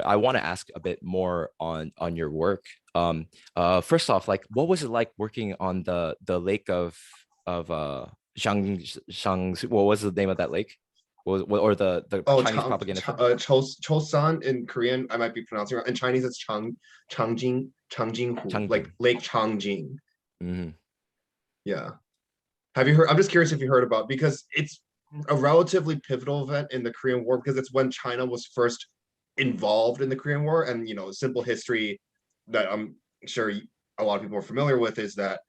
I want to ask a bit more on your work. First off, like, what was it like working on the lake of Zhang? What was the name of that lake? Or the Oh, Chinese propaganda film? Chosan in Korean, I might be pronouncing it wrong. In Chinese, it's Changjinghu, like Changjing. Lake Changjing. Hmm. Yeah. Have you heard? I'm just curious if you heard about, because it's a relatively pivotal event in the Korean War, because it's when China was first involved in the Korean War. And simple history that I'm sure a lot of people are familiar with is that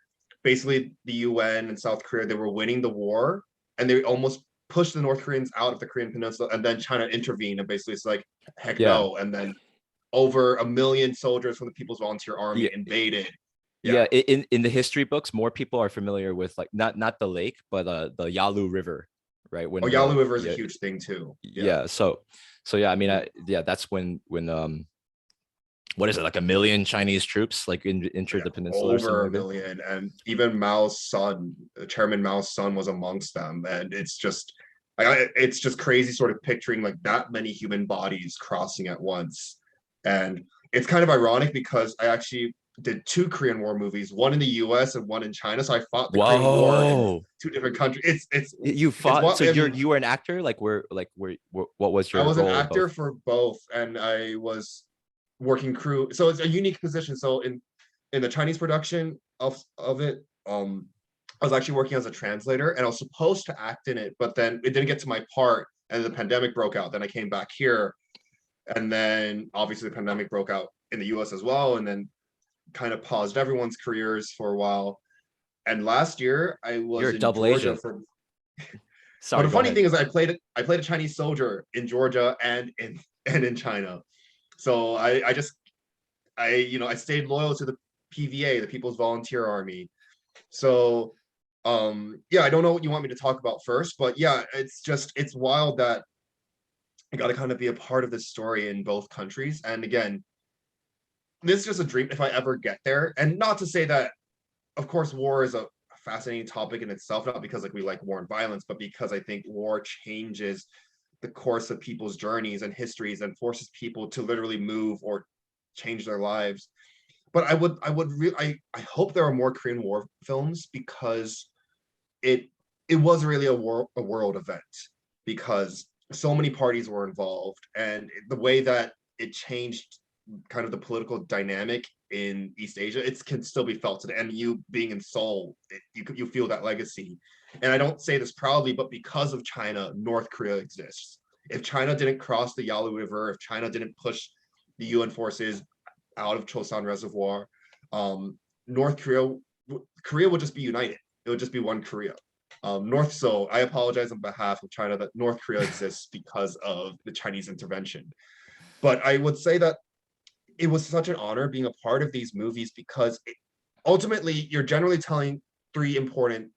basically the UN and South Korea, they were winning the war, and they almost pushed the North Koreans out of the Korean Peninsula, and then China intervened, and basically it's like, heck Yeah, no. And then over 1 million soldiers from the People's Volunteer Army yeah, invaded. Yeah. yeah. In the history books, more people are familiar with like not the lake, but the Yalu River, right? Oh, When Yalu the River is a yeah huge thing too. Yeah. yeah. So yeah, I mean, yeah, that's when what is it, like 1 million Chinese troops like entered Yeah, the peninsula or something over a like that? million, and even Mao's son, Chairman Mao's son, was amongst them. And it's just crazy, sort of picturing like that many human bodies crossing at once. And it's kind of ironic because I actually did two Korean War movies, one in the U.S. and one in China. So I fought the Korean War in Whoa. two different countries. You It's fought, what so I mean. you were an actor, what was I your was an role in actor both? for both, and I was working crew. So it's a unique position. So in the Chinese production of it, I was actually working as a translator, and I was supposed to act in it, but then it didn't get to my part, and the pandemic broke out. Then I came back here, and then obviously the pandemic broke out in the US as well, and then kind of paused everyone's careers for a while. And last year I You're was a in double Georgia agent. for. But Sorry, the go funny ahead. thing is, I played a Chinese soldier in Georgia and in China. So I stayed loyal to the PVA, the People's Volunteer Army. So yeah, I don't know what you want me to talk about first, but yeah, it's wild that I got to kind of be a part of this story in both countries. And again, this is just a dream if I ever get there. And not to say that, of course, war is a fascinating topic in itself, not because like we like war and violence, but because I think war changes the course of people's journeys and histories and forces people to literally move or change their lives. But I hope there are more Korean War films, because it it was really a world event, because so many parties were involved, and the way that it changed kind of the political dynamic in East Asia, it can still be felt today. And you being in Seoul, you feel that legacy. And I don't say this proudly, but because of China, North Korea exists. If China didn't cross the Yalu River, if China didn't push the UN forces out of Chosan Reservoir, North Korea would just be united. It would just be one Korea. So I apologize on behalf of China that North Korea exists because of the Chinese intervention. But I would say that it was such an honor being a part of these movies, because ultimately you're generally telling three important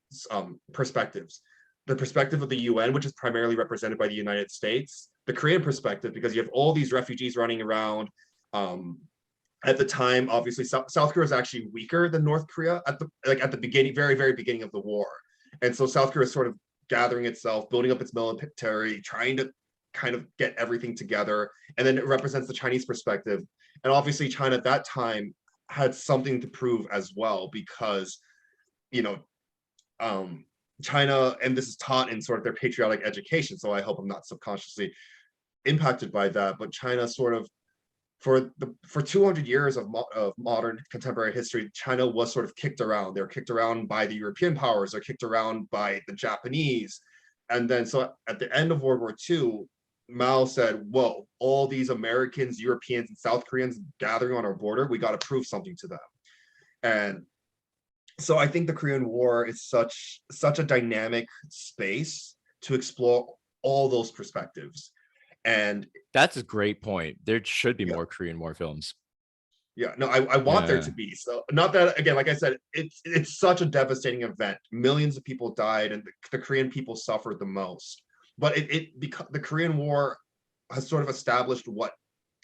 perspectives: the perspective of the UN, which is primarily represented by the United States; the Korean perspective, because you have all these refugees running around. Um, at the time, obviously, South Korea was actually weaker than North Korea at the beginning, very very beginning of the war, and so South Korea is sort of gathering itself, building up its military, trying to kind of get everything together. And then it represents the Chinese perspective, and obviously China at that time had something to prove as well, because you know um, China, and this is taught in sort of their patriotic education, so I hope I'm not subconsciously impacted by that. But China sort of, for 200 years of modern contemporary history, China was sort of kicked around. They were kicked around by the European powers. They're kicked around by the Japanese. And then so at the end of World War II, Mao said, whoa, all these Americans, Europeans, and South Koreans gathering on our border, we got to prove something to them. And so I think the Korean War is such a dynamic space to explore all those perspectives. And That's a great point. There should be yeah, more Korean War films. yeah, no, I want there to Yeah. be. So not that, again, like I said, it's such a devastating event. Millions of people died, and the Korean people suffered the most. But because the Korean War has sort of established what,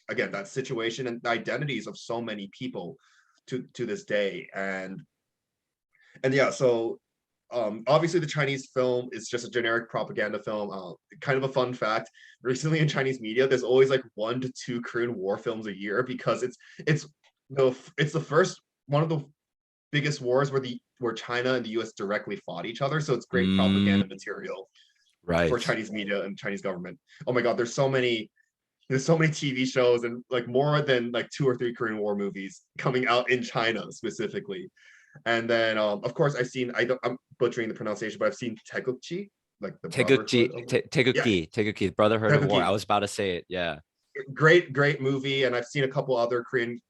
again, that situation and the identities of so many people to this day. And yeah, so obviously the Chinese film is just a generic propaganda film. Kind of a fun fact: recently in Chinese media, there's always like 1 to 2 Korean War films a year because it's the first one of the biggest wars where China and the U.S. directly fought each other. So it's great Mm, propaganda material for right. Chinese media and Chinese government. Oh my God, there's so many TV shows and like more than like 2 or 3 Korean War movies coming out in China specifically. And then of course I'm butchering the pronunciation, but I've seen Taegukji, like the Brotherhood of yeah, Taegukgi, Brotherhood of War. I Taegukgi. was about to say it. Yeah. Great movie. And I've seen a couple other Korean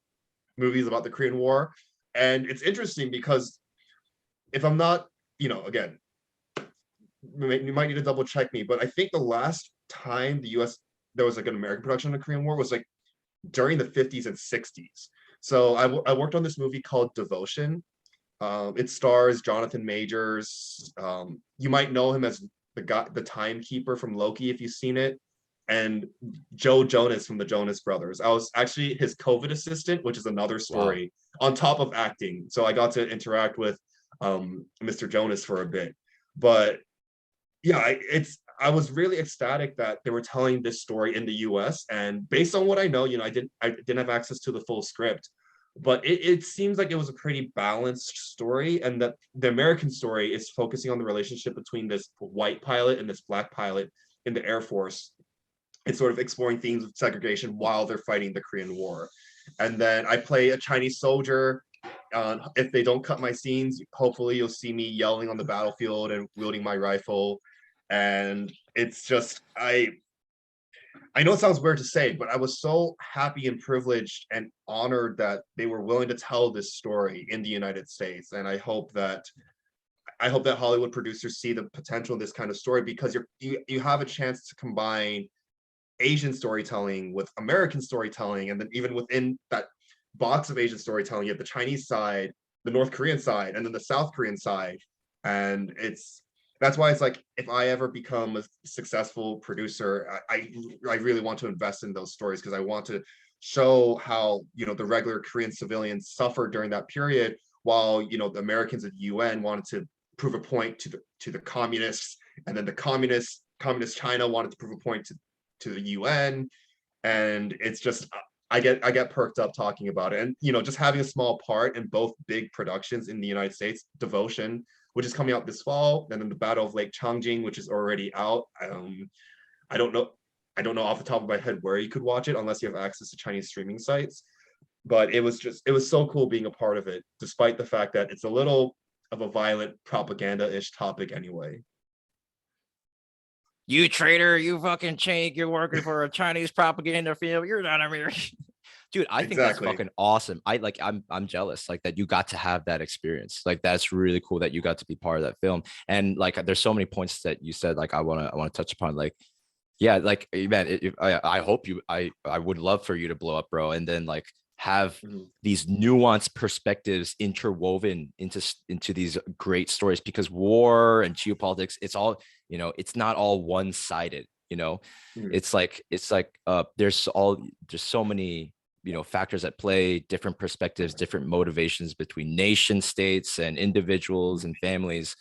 movies about the Korean War. And it's interesting because if I'm not, again, you might need to double check me, but I think the last time the US there was like an American production of the Korean War was like during the 50s and 60s. So I worked on this movie called Devotion. It stars Jonathan Majors. You might know him as the timekeeper from Loki if you've seen it, and Joe Jonas from the Jonas Brothers. I was actually his COVID assistant, which is another Wow. story on top of acting. So I got to interact with Mr. Jonas for a bit. But yeah, I was really ecstatic that they were telling this story in the US. And based on what I know, I didn't have access to the full script, but it seems like it was a pretty balanced story, and that the American story is focusing on the relationship between this white pilot and this black pilot in the Air Force. It's sort of exploring themes of segregation while they're fighting the Korean War. And then I play a Chinese soldier. If they don't cut my scenes, hopefully you'll see me yelling on the battlefield and wielding my rifle. And it's just I know it sounds weird to say, but I was so happy and privileged and honored that they were willing to tell this story in the United States. And I hope that Hollywood producers see the potential in this kind of story, because you have a chance to combine Asian storytelling with American storytelling, and then even within that box of Asian storytelling, you have the Chinese side, the North Korean side, and then the South Korean side. And that's why it's like, if I ever become a successful producer, I really want to invest in those stories, because I want to show how the regular Korean civilians suffered during that period, while the Americans at the UN wanted to prove a point to the communists, and then the communist China wanted to prove a point to the UN. And it's just I get perked up talking about it. And just having a small part in both big productions in the United States, Devotion, which is coming out this fall, and then the Battle of Lake Changjin, which is already out. I don't know I don't know off the top of my head where you could watch it unless you have access to Chinese streaming sites. But it was so cool being a part of it, despite the fact that it's a little of a violent propaganda-ish topic anyway. You traitor, you fucking chink, you're working for a Chinese propaganda film. You're not American. Dude, I think that's Exactly. fucking awesome. I'm jealous like that you got to have that experience. Like that's really cool that you got to be part of that film. And like there's so many points that you said like I want to touch upon. Like yeah, like man, I hope I would love for you to blow up, bro, and then like have Mhm. these nuanced perspectives interwoven into these great stories, because war and geopolitics, it's all, it's not all one-sided, Mhm. it's like there's so many factors at play, different perspectives, different motivations between nation states and individuals and families.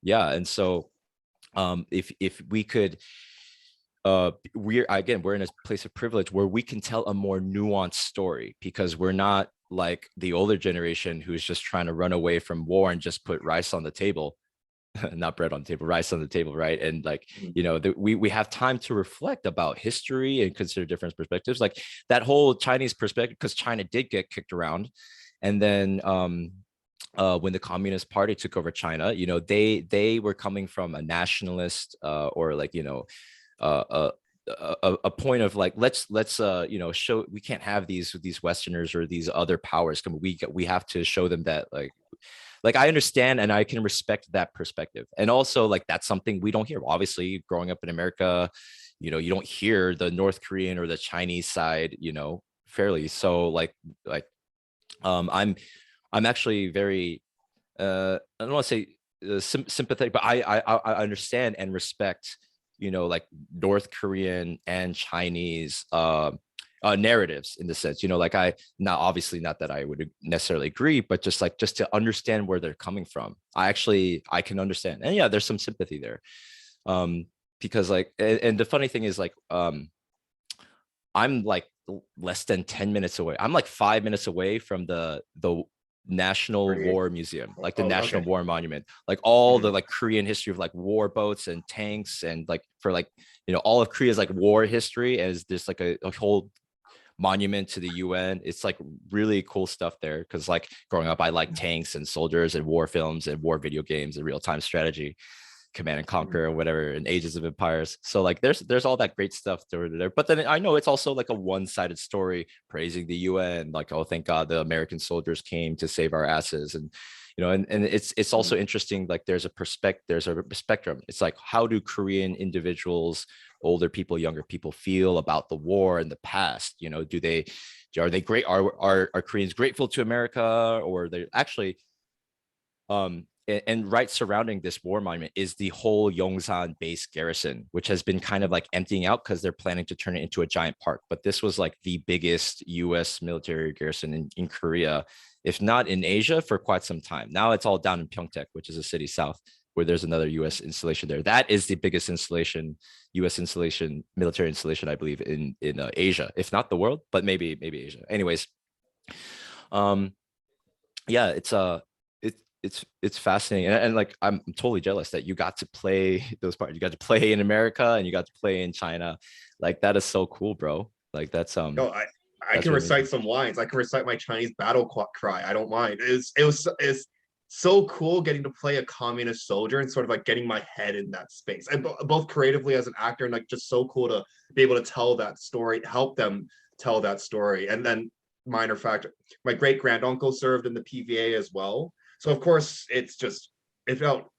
Yeah, and so if we could we're in a place of privilege where we can tell a more nuanced story, because we're not like the older generation who's just trying to run away from war and just put rice on the table. Not bread on the table, rice on the table, right? And like Mhm. we have time to reflect about history and consider different perspectives, like that whole Chinese perspective, because China did get kicked around. And then when the Communist Party took over China, they were coming from a nationalist or like uh, a point of like let's show we can't have these Westerners or these other powers come. We have to show them that like I understand and I can respect that perspective. And also like that's something we don't hear. Obviously, growing up in America, you don't hear the North Korean or the Chinese side, fairly. So like I'm actually very I don't want to say sympathetic, but I understand and respect, like North Korean and Chinese narratives in the sense, like I not obviously not that I would necessarily agree, but just to understand where they're coming from. I can understand, and yeah, there's some sympathy there. um because like, and the funny thing is like, I'm like less than 10 minutes away. I'm like 5 minutes away from the National 38. War Museum, like the Oh, National okay. War Monument, like all the Mhm. like Korean history of like war boats and tanks, and like for like, all of Korea's like war history, as there's like a whole monument to the UN. It's like really cool stuff there, because like growing up, I like tanks and soldiers and war films and war video games and real-time strategy, Command and Conquer Mhm. or whatever, and Ages of Empires. So like there's all that great stuff there. But then I know it's also like a one-sided story praising the UN, like, oh, thank God the American soldiers came to save our asses. And and it's also Mhm. interesting, like there's a spectrum. It's like, how do Korean individuals, older people, younger people, feel about the war in the past? Are they great? Are Koreans grateful to America, or they actually, and right surrounding this war monument is the whole Yongsan base garrison, which has been kind of like emptying out because they're planning to turn it into a giant park. But this was like the biggest US military garrison in Korea, if not in Asia, for quite some time. Now it's all down in Pyeongtaek, which is a city south, where there's another US installation there. That is the biggest installation, US installation, military installation, I believe, in Asia, if not the world, but maybe Asia. Anyways, um, yeah, it's fascinating, and like I'm totally jealous that you got to play those parts. You got to play in America and you got to play in China. Like that is so cool, bro. Like No, I that's can really recite amazing. some lines. I can recite my Chinese battle cry. I don't mind. It's so cool getting to play a communist soldier and sort of like getting my head in that space. And both creatively as an actor and like just so cool to be able to tell that story, help them tell that story. And then minor factor, my great granduncle served in the PVA as well. So of course it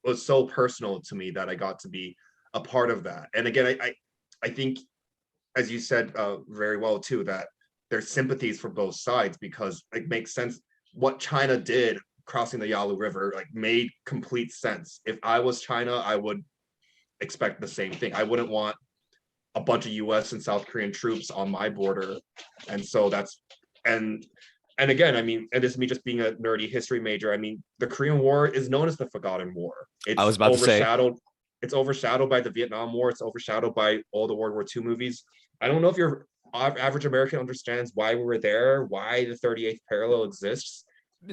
was so personal to me that I got to be a part of that. And again, I think, as you said very well too, that there's sympathies for both sides because it makes sense. What China did crossing the Yalu River like made complete sense. If I was China, I would expect the same thing. I wouldn't want a bunch of US and South Korean troops on my border. And so that's and and again, I mean, and this is me just being a nerdy history major. I mean, the Korean War is known as the Forgotten War. I was about to say, It's overshadowed by the Vietnam War. It's overshadowed by all the World War II movies. I don't know if your average American understands why we were there, why the 38th parallel exists,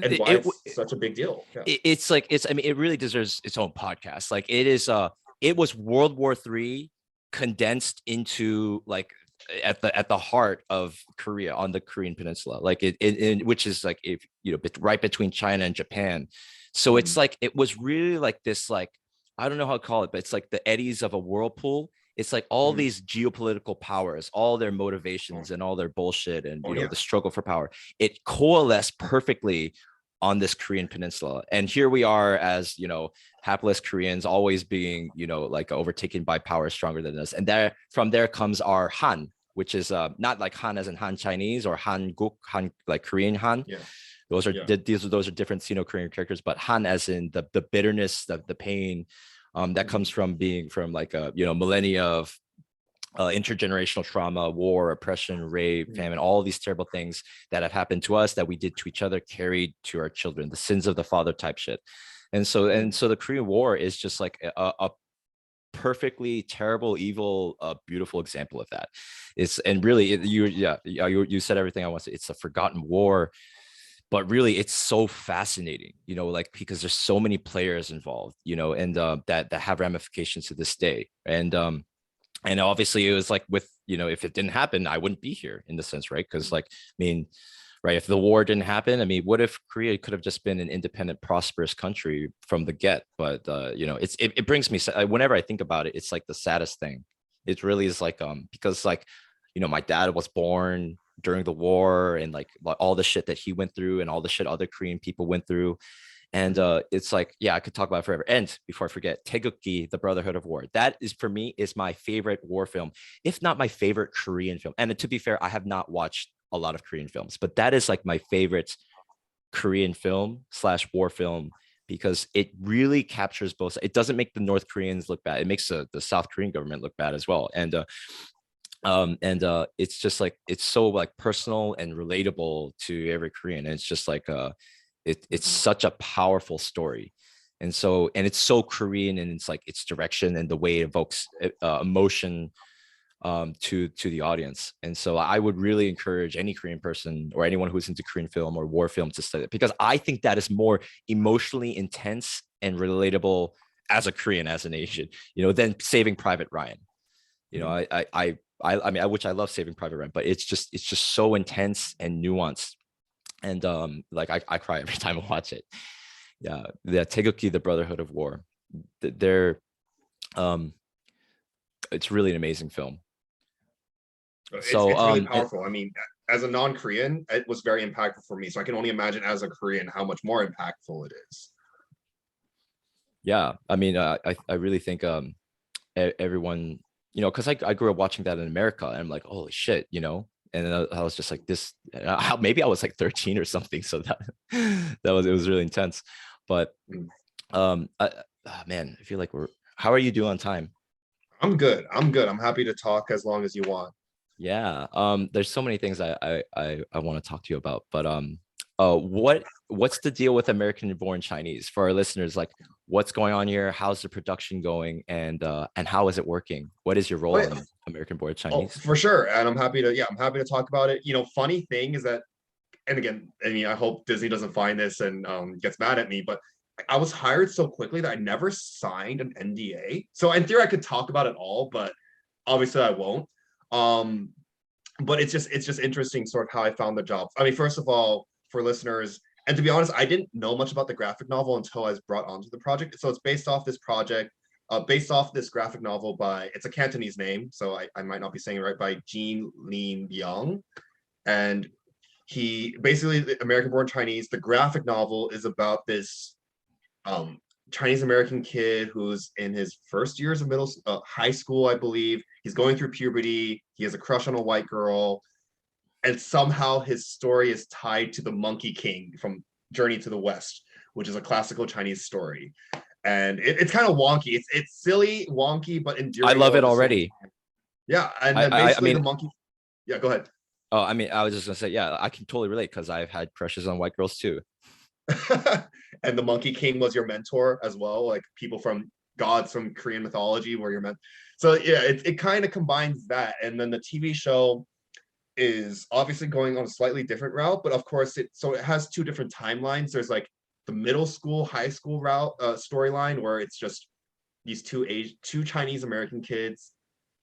and why it, it's such a big deal. Yeah. it's like, I mean, it really deserves its own podcast. Like it was World War III condensed into like at the heart of Korea, on the Korean peninsula, like which is like, if right between China and Japan. So it's Mhm. like, it was really like this, like, I don't know how to call it, but it's like the eddies of a whirlpool. It's like all Mhm. these geopolitical powers, all their motivations and all their bullshit, and Oh yeah. the struggle for power, it coalesced perfectly on this Korean peninsula. And here we are as, hapless Koreans, always being, like overtaken by powers stronger than us. And from there comes our Han, which is not like Han as in Han Chinese or Hanguk, Han like Korean Han. Yeah. Yeah. Those are different Sino-Korean characters, but Han as in the bitterness, the pain, that comes Mhm. from being from like a millennia of intergenerational trauma, war, oppression, rape, Mhm. famine, all these terrible things that have happened to us, that we did to each other, carried to our children, the sins of the father type shit. Mhm. And so the Korean War is just like a perfectly terrible, evil, beautiful example of that. It's and really you said everything I want to say. It's a forgotten war, but really it's so fascinating, like, because there's so many players involved, and that have ramifications to this day. And obviously it was like, with if it didn't happen, I wouldn't be here, in the sense, right? Because like, I mean, right, if the war didn't happen, I mean, what if Korea could have just been an independent, prosperous country from the get? But it brings me, whenever I think about it, it's like the saddest thing. It really is, like, because like, my dad was born during the war, and like all the shit that he went through and all the shit other Korean people went through. And Mhm. it's like, yeah, I could talk about it forever. And before I forget, Taegukgi, The Brotherhood of War. That is, for me, is my favorite war film, if not my favorite Korean film. And to be fair, I have not watched a lot of Korean films, but that is like my favorite Korean film slash war film, because it really captures both. It doesn't make the North Koreans look bad. It makes the South Korean government look bad as well. And And it's just like it's so like personal and relatable to every Korean. And it's just like it's Mhm. such a powerful story. And it's so Korean, and it's like its direction and the way it evokes emotion to the audience. And so I would really encourage any Korean person or anyone who's into Korean film or war film to study it, because I think that is more emotionally intense and relatable as a Korean, as an Asian, than Saving Private Ryan. You know, Mhm. I mean, which I love Saving Private Ryan, but it's just so intense and nuanced. And like I cry every time I watch it. Yeah, the Taegeuk, the Brotherhood of War. They're um, it's really an amazing film. So It's really powerful. I mean, as a non-Korean, it was very impactful for me. So I can only imagine as a Korean how much more impactful it is. yeah, I mean, I really think everyone, because I grew up watching that in America, and I'm like, holy shit, and then I was just like this. Maybe I was like 13 or something, so that it was really intense. But Mm. man, I feel like we're. How are you doing on time? I'm good. I'm good. I'm happy to talk as long as you want. Yeah. There's so many things I want to talk to you about, but what's the deal with American born Chinese for our listeners? Like, what's going on here? How's the production going? And how is it working? What is your Oh, role yeah. on American born Oh, Chinese? for sure. And I'm happy to talk about it. Funny thing is that, and again, I mean, I hope Disney doesn't find this and gets mad at me, but I was hired so quickly that I never signed an NDA. So in theory, I could talk about it all, but obviously I won't. Um, but it's just interesting sort of how I found the job. I mean, first of all, for listeners, and to be honest, I didn't know much about the graphic novel until I was brought onto the project. So it's based off this project, based off this graphic novel by, it's a Cantonese name, so I might not be saying it right, by Jean Lin Young. And he basically, the American born Chinese, the graphic novel is about this um, Chinese American kid who's in his first years of high school, I believe. He's going through puberty. He has a crush on a white girl, and somehow his story is tied to the Monkey King from Journey to the West, which is a classical Chinese story. And it's kind of wonky. It's silly, wonky, but I endearing love all it at the same already. time. Yeah, and I then I, I basically the mean, monkey. Yeah, go ahead. oh, I mean, I was just gonna say, yeah, I can totally relate because I've had crushes on white girls too. And the Monkey King was your mentor as well, like people from gods from Korean mythology were your men. So yeah, it kind of combines that, and then the TV show is obviously going on a slightly different route, but of course it has two different timelines. There's like the middle school, high school route storyline where it's just these two Chinese American kids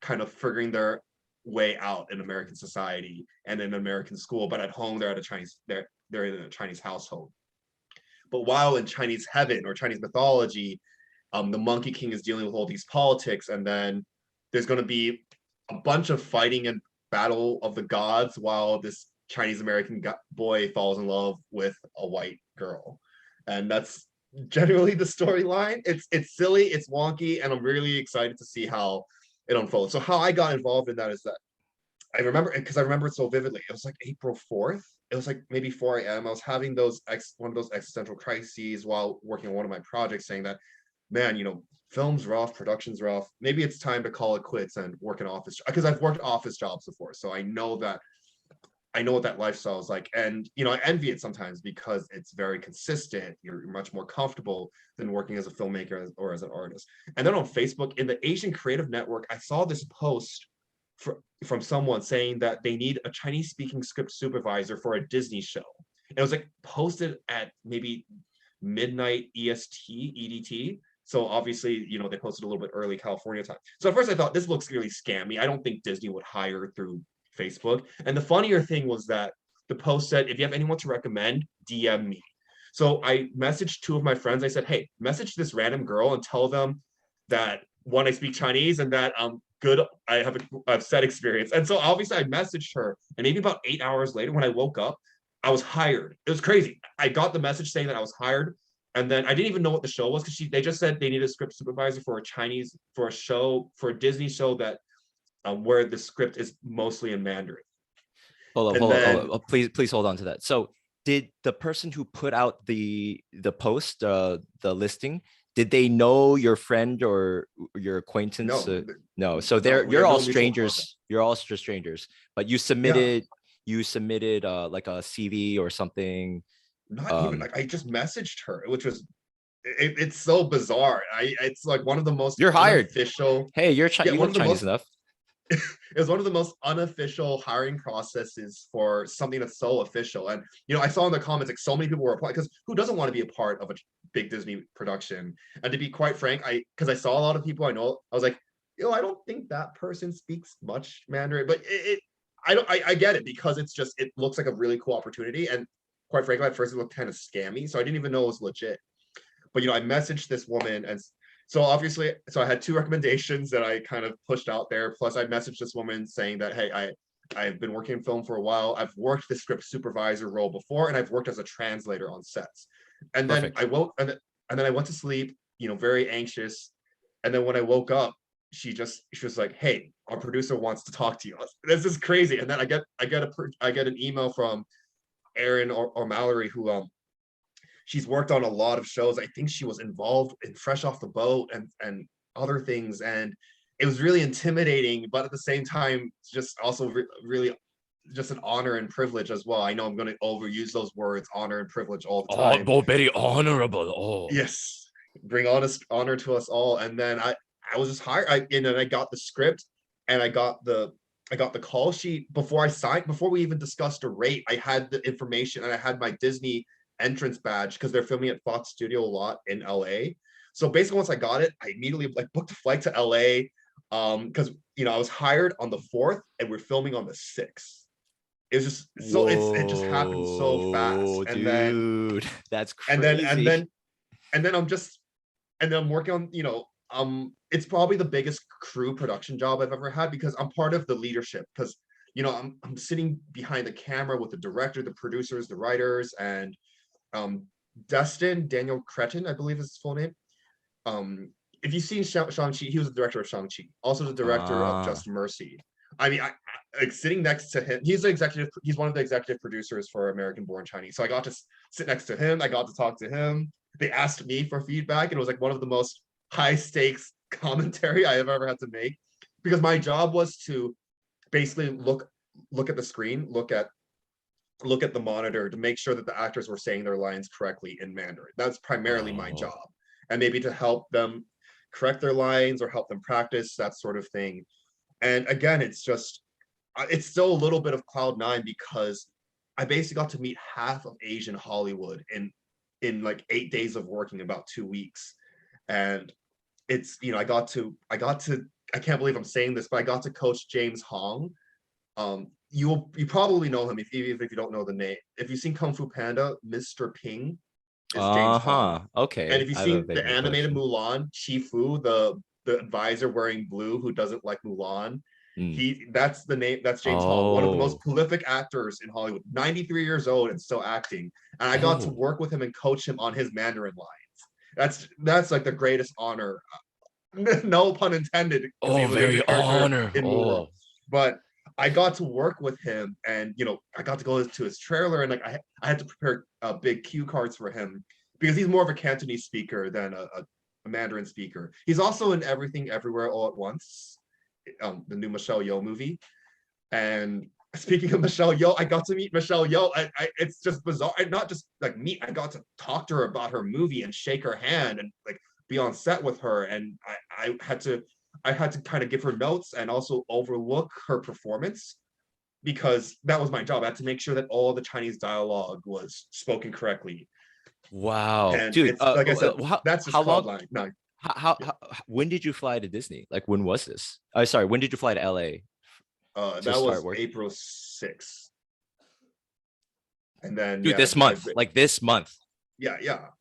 kind of figuring their way out in American society and in American school, but at home they're at a Chinese they're in a Chinese household. But while in Chinese heaven or Chinese mythology, the Monkey King is dealing with all these politics, and then there's going to be a bunch of fighting and battle of the gods while this Chinese American boy falls in love with a white girl, and that's generally the storyline. It's silly, it's wonky, and I'm really excited to see how it unfolds. So how I got involved in that is that I remember it so vividly. It was like April 4th. It was like maybe 4 a.m. I was having one of those existential crises while working on one of my projects, saying that, man, film's rough, production's rough. Maybe it's time to call it quits and work an office, because I've worked office jobs before. So I know what that lifestyle is like. And I envy it sometimes because it's very consistent. You're much more comfortable than working as a filmmaker or as an artist. And then on Facebook, in the Asian Creative Network, I saw this post from someone saying that they need a Chinese speaking script supervisor for a Disney show. And it was like posted at maybe midnight EDT. So obviously, they posted a little bit early California time. So at first I thought this looks really scammy. I don't think Disney would hire through Facebook. And the funnier thing was that the post said, if you have anyone to recommend, DM me. So I messaged two of my friends. I said, hey, message this random girl and tell them that one, I speak Chinese, and that good. I have a set experience. And so obviously I messaged her, and maybe about 8 hours later, when I woke up, I was hired. It was crazy. I got the message saying that I was hired, and then I didn't even know what the show was because they just said they needed a script supervisor for a Disney show that where the script is mostly in Mandarin. And then Please hold on to that. So, did the person who put out the post, the listing, did they know your friend or your acquaintance? No, No. So no, we you're have all no mutual contact. strangers. You're all just strangers. But Yeah, you submitted like a CV or something. not even Um, like I just messaged her, which was it's so bizarre. It's like one of the most you're hired. unofficial. Hey, Yeah, you one look of the Chinese most enough. it was one of the most unofficial hiring processes for something that's so official. And I saw in the comments like so many people were applying because who doesn't want to be a part of a big Disney production? And to be quite frank, because I saw a lot of people I know, I was like, I don't think that person speaks much Mandarin, but I get it because it looks like a really cool opportunity. And quite frankly, at first it looked kind of scammy, so I didn't even know it was legit. But I messaged this woman, and so obviously, I had two recommendations that I kind of pushed out there. Plus, I messaged this woman saying that, hey, I've been working in film for a while. I've worked the script supervisor role before, and I've worked as a translator on sets. And then Perfect. I woke, and then I went to sleep, very anxious. And then when I woke up, she was like, "Hey, our producer wants to talk to you." This is crazy. And then I get an email from Erin or Mallory, who she's worked on a lot of shows. I think she was involved in Fresh Off the Boat and other things, and it was really intimidating, but at the same time, just also really just an honor and privilege as well. I know I'm going to overuse those words, honor and privilege, all the Oh, time. oh, very honorable. Oh, Yes, bring honest honor to us all. And then I was just hired. And then I got the script, and I got the call sheet before I signed. Before we even discussed a rate, I had the information, and I had my Disney entrance badge because they're filming at Fox Studio a lot in LA. So basically, once I got it, I immediately like booked a flight to LA. Because I was hired on the 4th, and we're filming on the 6th. It was just so it just happened so fast, whoa, dude, that's and then and crazy. then and then I'm just and then I'm working on, it's probably the biggest crew production job I've ever had because I'm part of the leadership because, I'm sitting behind the camera with the director, the producers, the writers, and Daniel Cretton, I believe is his full name. If you've seen Shang-Chi, he was the director of Shang-Chi, also the director of Ah, Just Mercy. I mean, like sitting next to him, he's one of the executive producers for American Born Chinese. So I got to sit next to him. I got to talk to him. They asked me for feedback, and it was like one of the most high stakes commentary I have ever had to make because my job was to basically look at the screen, look at the monitor to make sure that the actors were saying their lines correctly in Mandarin. That's primarily my oh, job. And maybe to help them correct their lines or help them practice, that sort of thing. And again, it's still a little bit of cloud 9 because I basically got to meet half of Asian Hollywood in like 8 days of working, about 2 weeks. And it's, I can't believe I'm saying this, but I got to coach James Hong. You probably know him even if you don't know the name. If you've seen Kung Fu Panda, Mr. Ping is James Hong. uh-huh. And Okay, if you've I have a seen vague the animated recollection. Mulan, Fu, the advisor wearing blue who doesn't like Mulan, Mm. that's the name. That's James Hong, one of the most Oh, prolific actors in Hollywood. 93 years old and still acting. And I got to oh, work with him and coach him on his Mandarin lines. That's like the greatest honor. No pun intended, because oh, he's a major very character honor. in Mulan. Oh, But I got to work with him, and I got to go to his trailer, and like I had to prepare big cue cards for him because he's more of a Cantonese speaker than a Mandarin speaker. He's also in Everything Everywhere All at Once, the new Michelle Yeoh movie. And speaking of Michelle Yeoh, I got to meet Michelle Yeoh. It's just bizarre. And not just like meet, I got to talk to her about her movie and shake her hand and like be on set with her. And I had to kind of give her notes and also overlook her performance because that was my job. I had to make sure that all the Chinese dialogue was spoken correctly. wow, And dude. it's like I said, that's just How cloud long? nine. No, yeah. When did you fly to Disney? Like, when was this? Oh, sorry. When did you fly to LA to That start was work? April 6th. And then Dude, yeah, this month, like this month. yeah.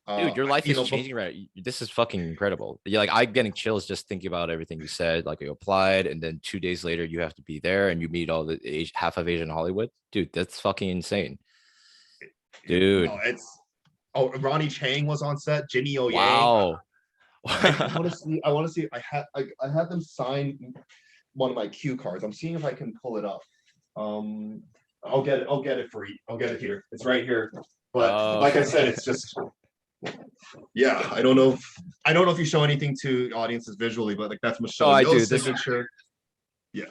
Dude, your life is changing, right? This is fucking incredible. You're like, I'm getting chills just thinking about everything you said. Like, you applied, and then 2 days later, you have to be there, and you meet all the half of Asian Hollywood. Dude, that's fucking insane. No, Dude, it's Ronnie Chang was on set, Jimmy O Yang. wow. I want to see. I want to see. I had them sign one of my cue cards. I'm seeing if I can pull it up. Um, I'll get it. I'll get it for you. I'll get it here. It's right here. But Oh, like I said, it's just yeah. I don't know. I don't know if you show anything to audiences visually, but like that's Oh, Michelle I do. Yeoh's This, signature. Yeah.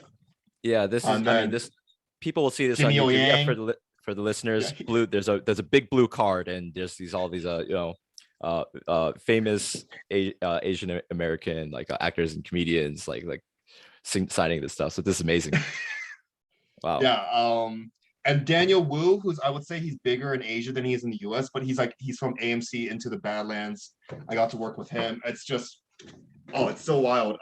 yeah, this is. And I mean, then this people will see this on Jimmy O YouTube. Yeah, Yang. for the Yeah. listeners, blue. There's a big blue card, and there's all these famous Asian American like actors and comedians signing this stuff. So this is amazing. Wow. Yeah. And Daniel Wu, who's I would say he's bigger in Asia than he is in the US, but he's from AMC Into the Badlands. I got to work with him. It's just it's so wild.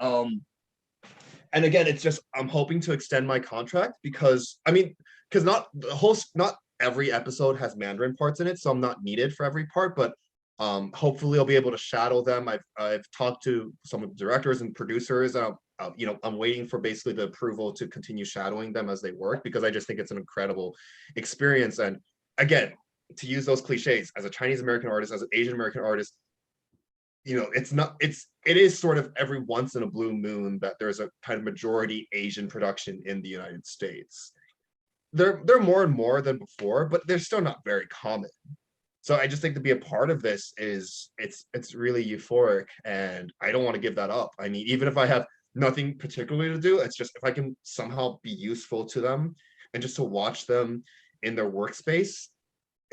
And again, it's just I'm hoping to extend my contract because not every episode has Mandarin parts in it, so I'm not needed for every part, but hopefully I'll be able to shadow them. I've talked to some of the directors and producers. I'm waiting for basically the approval to continue shadowing them as they work because I just think it's an incredible experience. And again, to use those cliches, as a Chinese American artist, as an Asian American artist, it is sort of every once in a blue moon that there's a kind of majority Asian production in the United States. They're more and more than before, but they're still not very common. So I just think to be a part of this it's really euphoric, and I don't want to give that up. I mean, even if I have nothing particularly to do, it's just if I can somehow be useful to them and just to watch them in their workspace,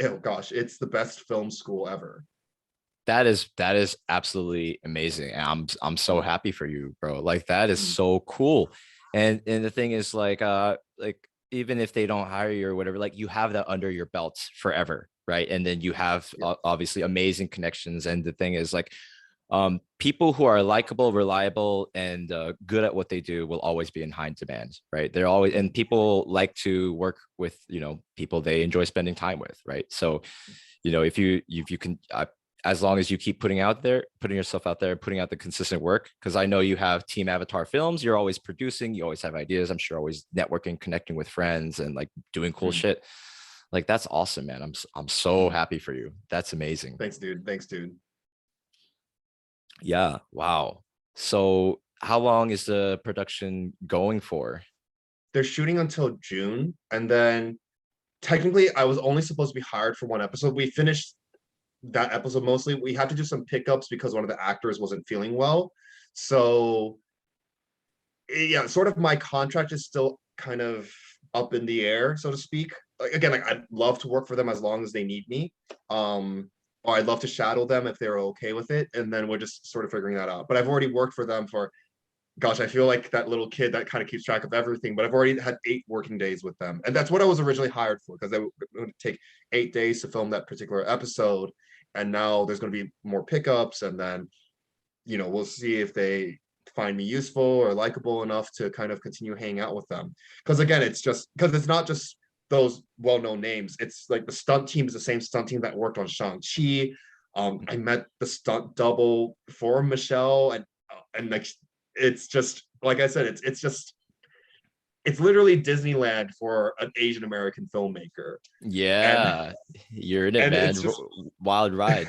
oh gosh, it's the best film school ever. That is absolutely amazing. And I'm so happy for you, bro. Like that is so cool. And the thing is like even if they don't hire you or whatever, like you have that under your belt forever, right? And then you have obviously amazing connections. And the thing is like people who are likable, reliable, and good at what they do will always be in high demand, right? They're always, and people like to work with people they enjoy spending time with, right? So if you can as long as you keep putting yourself out there, putting out the consistent work, because I know you have Team Avatar Films, you're always producing, you always have ideas, I'm sure always networking, connecting with friends, and like doing cool shit. Like that's awesome, man. I'm so happy for you. That's amazing. Thanks, dude. Yeah. Wow. So how long is the production going for? They're shooting until June, and then technically I was only supposed to be hired for one episode. We finished that episode mostly. We had to do some pickups because one of the actors wasn't feeling well. So yeah, sort of my contract is still kind of up in the air, so to speak. Like again, like I'd love to work for them as long as they need me. Or I'd love to shadow them if they're okay with it. And then we're just sort of figuring that out. But I've already worked for them for gosh, I feel like that little kid that kind of keeps track of everything, but I've already had 8 working days with them. And that's what I was originally hired for, because it would take 8 days to film that particular episode. And now there's going to be more pickups, and then we'll see if they find me useful or likable enough to kind of continue hanging out with them. Because again, it's just because it's not just those well-known names. It's like the stunt team is the same stunt team that worked on Shang-Chi. I met the stunt double for Michelle, and like it's just like I said, it's literally Disneyland for an Asian American filmmaker. Yeah, you're in it, And man. it's just Wild ride.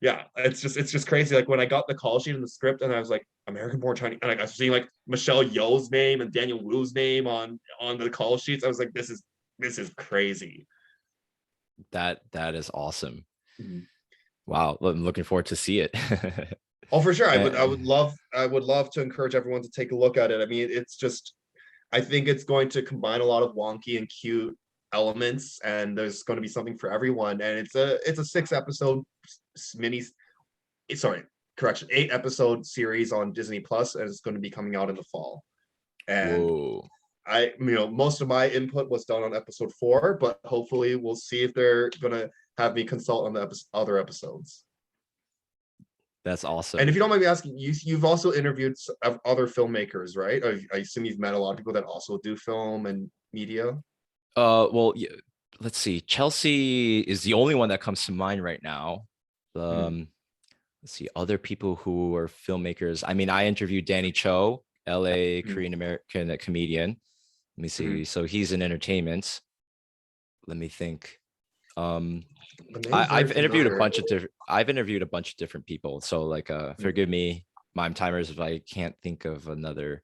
yeah, it's just crazy. Like when I got the call sheet and the script, and I was like, American born Chinese, and like I was seeing like Michelle Yeoh's name and Daniel Wu's name on the call sheets. I was like, this is crazy. That is awesome. Mhm. Wow, I'm looking forward to see it. Oh, for sure. And- I would love to encourage everyone to take a look at it. I mean, it's just I think it's going to combine a lot of wonky and cute elements, and there's going to be something for everyone. And it's a 6-episode mini, sorry, correction, 8-episode series on Disney Plus, and it's going to be coming out in the fall. And Whoa. most of my input was done on episode 4, but hopefully we'll see if they're going to have me consult on the other episodes. That's awesome. And if you don't mind me asking, you've also interviewed other filmmakers, right? I assume you've met a lot of people that also do film and media. Well, yeah, let's see. Chelsea is the only one that comes to mind right now. Let's see, other people who are filmmakers. I mean, I interviewed Danny Cho, LA Korean American comedian. Let me see. So he's in entertainment. Let me think. I've interviewed a bunch of different people. So like forgive me, mime timers, if I can't think of another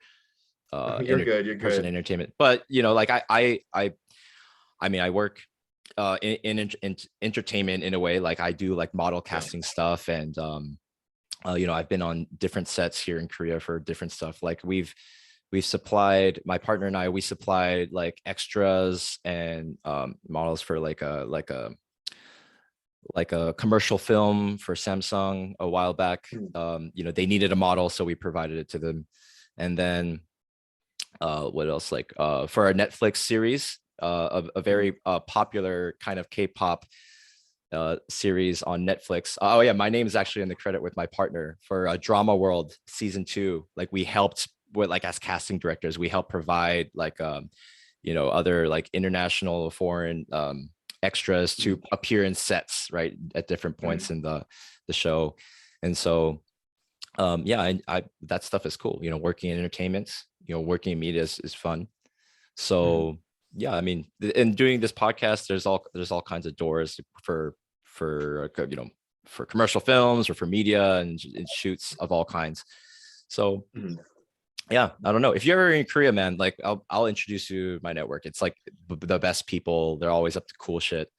you're good. entertainment. But like I mean I work in entertainment in a way. Like I do like model casting stuff, and You know, I've been on different sets here in Korea for different stuff. Like we've supplied, my partner and I, we supplied like extras and models for like a commercial film for Samsung a while back. Mm, You know, they needed a model, so we provided it to them. And then what else? Like for a Netflix series, a mm. very popular kind of K-pop series on Netflix. Oh yeah, my name is actually in the credit with my partner for Drama World season 2. Like we helped with, like, as casting directors, we helped provide like you know, other like international foreign extras to Mm, appear in sets, right, at different mm, points in the show. And so yeah, I that stuff is cool. You know, working in entertainment, you know, working in media is fun. mm. So yeah, I mean, in doing this podcast, there's all kinds of doors for you know, for commercial films or for media and shoots of all kinds. So Mm, yeah, I don't know. If you're ever in Korea, man, like I'll introduce you to my network. It's like the best people. They're always up to cool shit.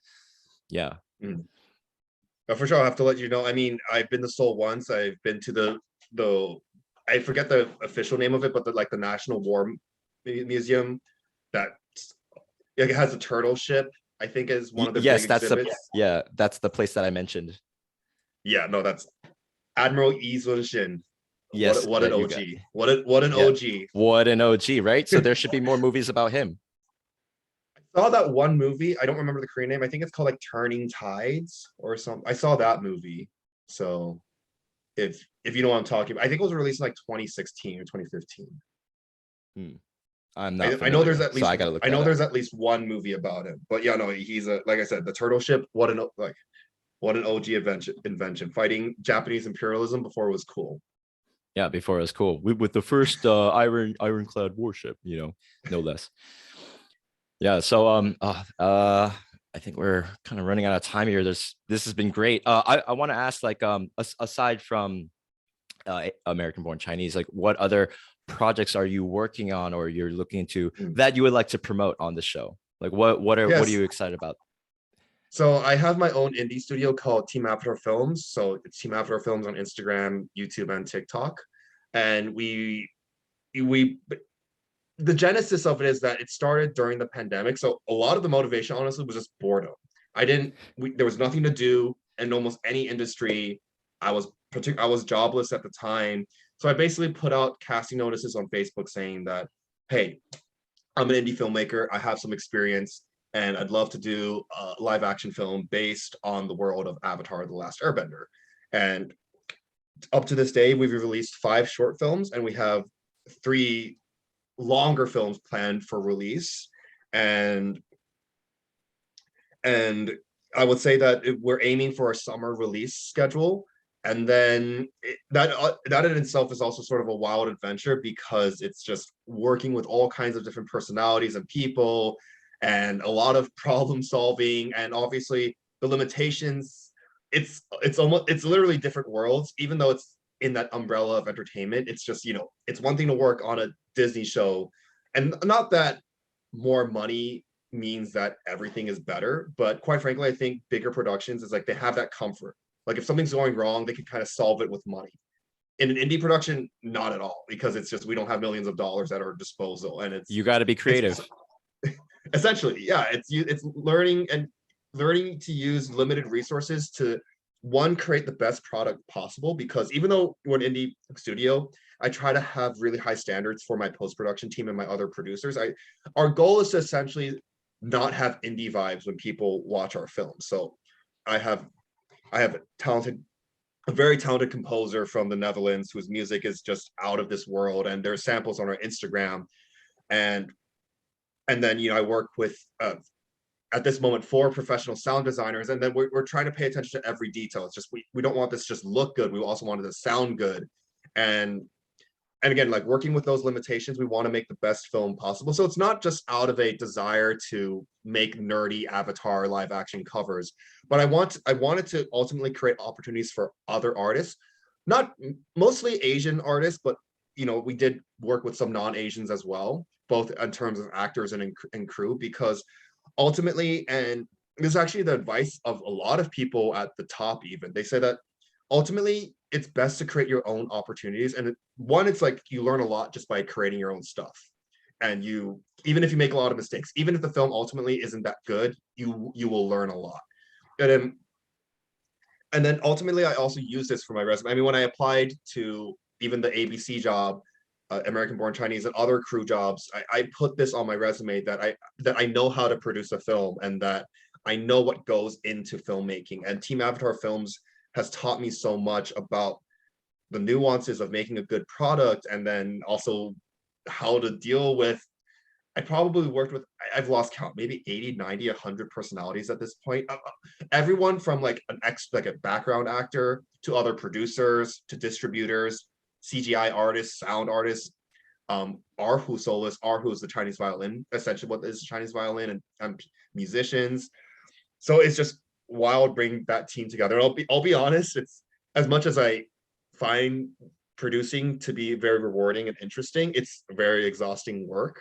Yeah. mm. But for sure, I'll have to let you know. I mean, I've been to Seoul once. I've been to the I forget the official name of it, but the like the National War Museum that like, it has a turtle ship. I think is one of their big Yes, that's the exhibits. yeah, that's the place that I mentioned. Yeah, no, that's Admiral Lee Sun-shin. Yes, What an that you got. OG. What an Yeah. OG. What an OG, right? So there should be more movies about him. Saw that one movie. I don't remember the Korean name. I think it's called like Turning Tides or something. I saw that movie. So if you know what I'm talking about, I think it was released in like 2016 or 2015. Hmm. I'm not I know there's familiar, at so least I gotta look I that know up. there's at least one movie about him. But yeah, no, he's a like I said, the turtle ship. What an OG invention. Fighting Japanese imperialism before it was cool. Yeah, before it was cool. With the first ironclad warship, you know, no less. Yeah. So I think we're kind of running out of time here. This has been great. I want to ask, like, aside from American Born Chinese, like, what other projects are you working on or you're looking to Mm. that you would like to promote on the show? Like, what are Yes. you excited about? So I have my own indie studio called Team Avatar Films. So it's Team Avatar Films on Instagram, YouTube, and TikTok. And we the genesis of it is that it started during the pandemic. So a lot of the motivation, honestly, was just boredom. There was nothing to do in almost any industry. I was jobless at the time. So I basically put out casting notices on Facebook saying that, hey, I'm an indie filmmaker. I have some experience and I'd love to do a live action film based on the world of Avatar: The Last Airbender. And up to this day, we've released 5 short films and we have 3 longer films planned for release. And and I would say that we're aiming for a summer release schedule. And then that in itself is also sort of a wild adventure because it's just working with all kinds of different personalities and people and a lot of problem solving and obviously the limitations. It's literally different worlds, even though it's in that umbrella of entertainment. It's just, it's one thing to work on a Disney show, and not that more money means that everything is better, but quite frankly, I think bigger productions is like they have that comfort. Like if something's going wrong, they can kind of solve it with money. In an indie production, not at all, because it's just we don't have millions of dollars at our disposal, and You got to be it's creative. essentially, yeah, it's learning to use limited resources to one create the best product possible. Because even though we're an indie studio, I try to have really high standards for my post-production team and my other producers. Our goal is to essentially not have indie vibes when people watch our films. So I have I have a very talented composer from the Netherlands whose music is just out of this world, and there's samples on our Instagram. And then I work with at this moment 4 professional sound designers, and then we're trying to pay attention to every detail. It's just we don't want this to just look good, we also want it to sound good. and and again, like working with those limitations, we want to make the best film possible. So it's not just out of a desire to make nerdy Avatar live action covers, but I wanted to ultimately create opportunities for other artists, not mostly Asian artists, but we did work with some non-Asians as well, both in terms of actors and crew, because ultimately, and this is actually the advice of a lot of people at the top, even they say that ultimately it's best to create your own opportunities. And one, it's like you learn a lot just by creating your own stuff. And you, even if you make a lot of mistakes, even if the film ultimately isn't that good, you will learn a lot. And then ultimately I also use this for my resume. I mean, when I applied to even the ABC job, American Born Chinese, and other crew jobs, I put this on my resume that I know how to produce a film and that I know what goes into filmmaking. And Team Avatar Films has taught me so much about the nuances of making a good product, and then also how to deal with, I probably worked with, I've lost count, maybe 80, 90, 100 personalities at this point. Everyone from like like a background actor to other producers to distributors, CGI artists, sound artists, Erhu soloists, Erhu is the Chinese violin, essentially what is Chinese violin, and musicians. So it's just wild bringing that team together. And I'll be honest, it's, as much as I find producing to be very rewarding and interesting, it's very exhausting work.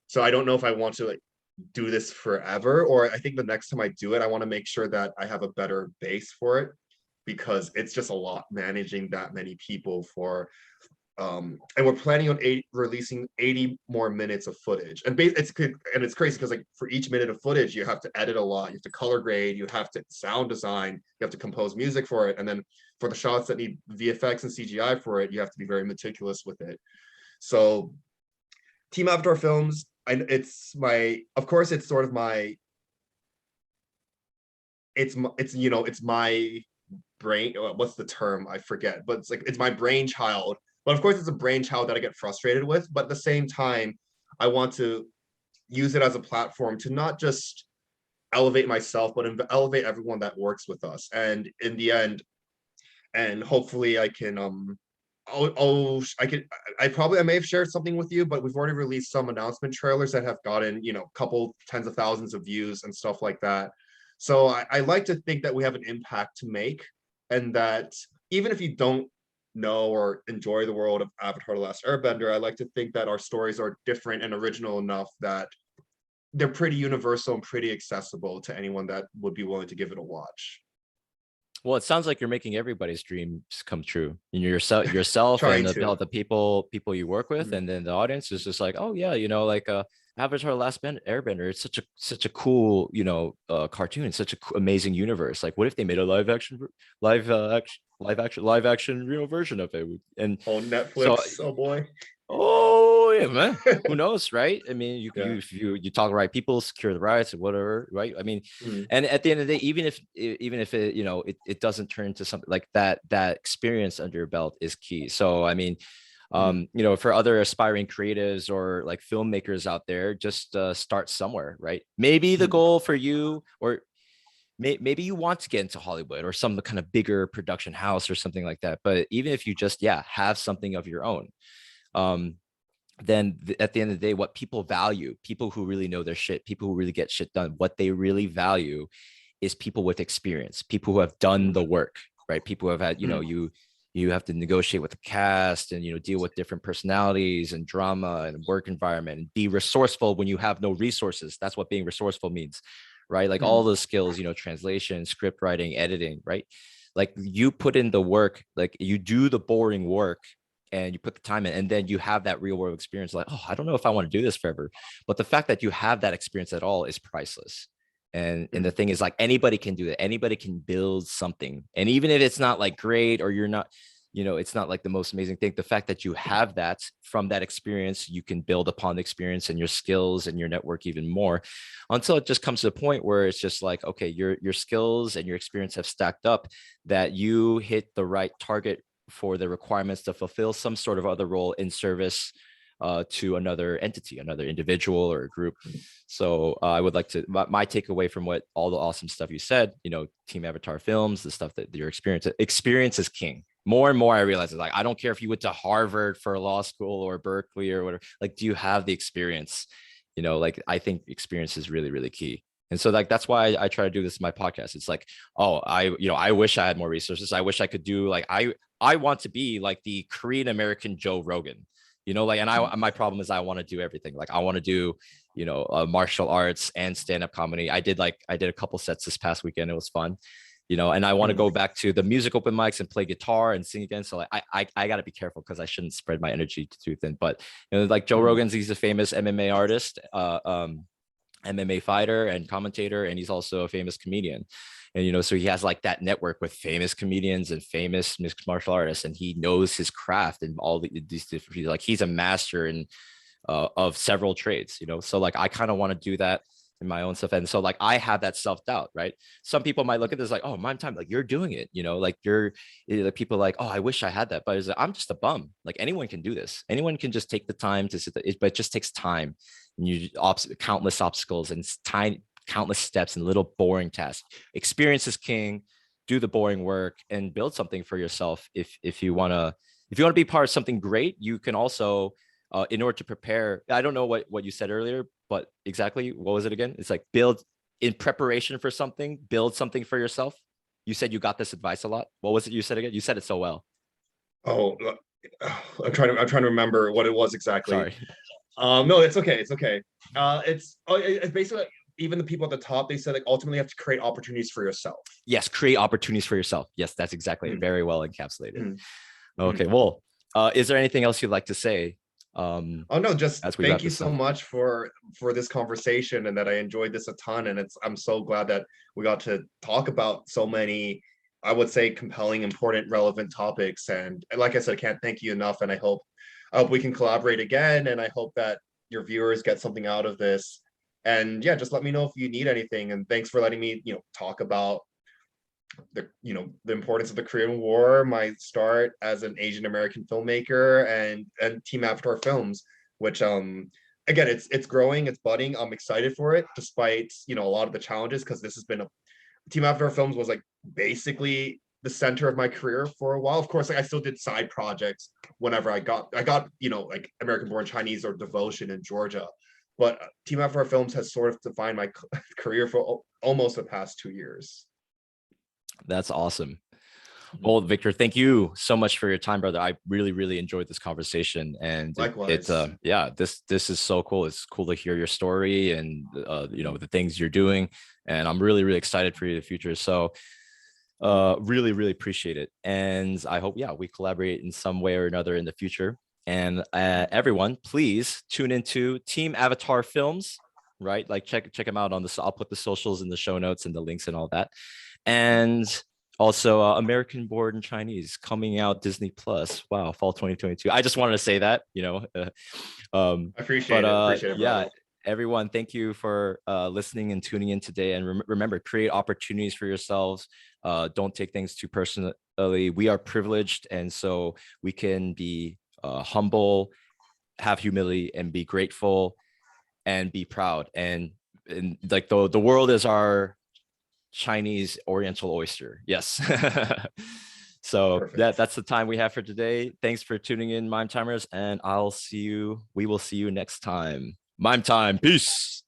So I don't know if I want to like do this forever, or I think the next time I do it, I want to make sure that I have a better base for it, because it's just a lot managing that many people for and we're planning on releasing 80 more minutes of footage. And it's crazy because like for each minute of footage, you have to edit a lot, you have to color grade, you have to sound design, you have to compose music for it, and then for the shots that need VFX and CGI for it, you have to be very meticulous with it. So Team Avatar Films, it's my, of course, it's sort of my, it's my brain, what's the term, I forget, but it's like it's my brainchild. But of course it's a brainchild that I get frustrated with, but at the same time I want to use it as a platform to not just elevate myself, but elevate everyone that works with us. And in the end, and hopefully I can I may have shared something with you, but we've already released some announcement trailers that have gotten, a couple tens of thousands of views and stuff like that. So I like to think that we have an impact to make, and that even if you don't know or enjoy the world of Avatar: The Last Airbender, I like to think that our stories are different and original enough that they're pretty universal and pretty accessible to anyone that would be willing to give it a watch. Well, it sounds like you're making everybody's dreams come true. And yourself and Trying to. the people you work with, and then the audience is just like, oh yeah, like Avatar: Last Airbender. It's such a cool, cartoon. It's such an amazing universe. Like, what if they made a live action real version of it? And On so Netflix, oh boy. oh yeah, man. Who knows, right? I mean, Yeah. if you talk right people, secure the rights or whatever, right? I mean, Mm. and at the end of the day, even if it, it doesn't turn into something like that, that experience under your belt is key. So I mean, for other aspiring creatives or like filmmakers out there, just start somewhere, right? Maybe the goal for you, or maybe you want to get into Hollywood or some kind of bigger production house or something like that. But even if you just have something of your own, then at the end of the day, what people value, people who really know their shit, people who really get shit done, what they really value is people with experience, people who have done the work, right? People who have had, you have to negotiate with the cast and, deal with different personalities and drama and work environment, and be resourceful when you have no resources. That's what being resourceful means, right? Like all those skills, translation, script writing, editing, right? Like you put in the work, like you do the boring work and you put the time in, and then you have that real world experience. Like, oh, I don't know if I want to do this forever. But the fact that you have that experience at all is priceless. And the thing is, like, anybody can do that. Anybody can build something. And even if it's not like great, or you're not, it's not like the most amazing thing, the fact that you have that from that experience, you can build upon the experience and your skills and your network even more, until it just comes to a point where it's just like, okay, your skills and your experience have stacked up, that you hit the right target for the requirements to fulfill some sort of other role in service to another entity, another individual or a group. So I would like to, my takeaway from what all the awesome stuff you said, Team Avatar Films, the stuff that your experience is king. More and more I realize, like, I don't care if you went to Harvard for law school or Berkeley or whatever, like, do you have the experience? Like, I think experience is really, really key. And so, like, that's why I try to do this in my podcast. It's like, oh, I wish I had more resources. I wish I could do, like, I want to be like the Korean American Joe Rogan, like, and my problem is I want to do everything. Like, I want to do, martial arts and stand-up comedy. I did a couple sets this past weekend. It was fun. you know, and I want to Mhm. go back to the music open mics and play guitar and sing again. So like I got to be careful because I shouldn't spread my energy too thin. But you know, like Joe Mhm. Rogan's, he's a famous MMA artist, MMA fighter and commentator, and he's also a famous comedian. And you know, so he has like that network with famous comedians and famous mixed martial artists, and he knows his craft and all these different. Like he's a master in of several trades, you know. So like I kind of want to do that in my own stuff. And so like I have that self-doubt, right? Some people might look at this like, oh, my time, like you're doing it, you know, like you're the people like, oh, I wish I had that. But it's like, I'm just a bum. Like anyone can do this. Anyone can just take the time to sit there, but it just takes time. And you countless obstacles and tiny countless steps and little boring tasks. Experience is king. Do the boring work and build something for yourself. If you wanna be part of something great, you can also in order to prepare. I don't know what you said earlier, but exactly what was it again? It's like build in preparation for something, build something for yourself. You said you got this advice a lot. What was it you said again? You said it so well. Oh, I'm trying to remember what it was exactly. Sorry. No, it's okay. It's okay. It's basically like, even the people at the top, they said like ultimately you have to create opportunities for yourself. Yes, create opportunities for yourself. Yes, that's exactly it. Mm, Very well encapsulated. mm, Okay, mm. well, is there anything else you'd like to say Oh no, just as we thank wrap you this so up? much for this conversation and that I enjoyed this a ton. And I'm so glad that we got to talk about so many, I would say, compelling, important, relevant topics. And like I said, I can't thank you enough. And I hope we can collaborate again. And I hope that your viewers get something out of this. And yeah, just let me know if you need anything. And thanks for letting me, talk about the importance of the Korean War, my start as an Asian American filmmaker, and Team Avatar Films, which again it's growing, it's budding. I'm excited for it, despite a lot of the challenges, because this has been a Team Avatar Films was like basically the center of my career for a while. Of course, like I still did side projects whenever I got like American Born Chinese or Devotion in Georgia. But Team Avatar Films has sort of defined my career for almost the past 2 years. That's awesome. Mhm. Well, Victor, thank you so much for your time, brother. I really, really enjoyed this conversation, and Likewise. yeah, this is so cool. It's cool to hear your story and you know, the things you're doing, and I'm really, really excited for you in the future. So, really, really appreciate it, and I hope we collaborate in some way or another in the future. And everyone, please tune into Team Avatar Films. Right, like check them out on the. I'll put the socials in the show notes and the links and all that, and also American Born Chinese coming out Disney Plus. Wow, fall 2022. I just wanted to say that, you know. Appreciate But it. Appreciate it, yeah, brother. everyone, thank you for listening and tuning in today. And remember, create opportunities for yourselves. Don't take things too personally. We are privileged, and so we can be humble, have humility, and be grateful and be proud. And like the world is our Chinese Oriental oyster. Yes. So Perfect. that's the time we have for today. Thanks for tuning in, Mime Timers, and we will see you next time. Mime time. Peace.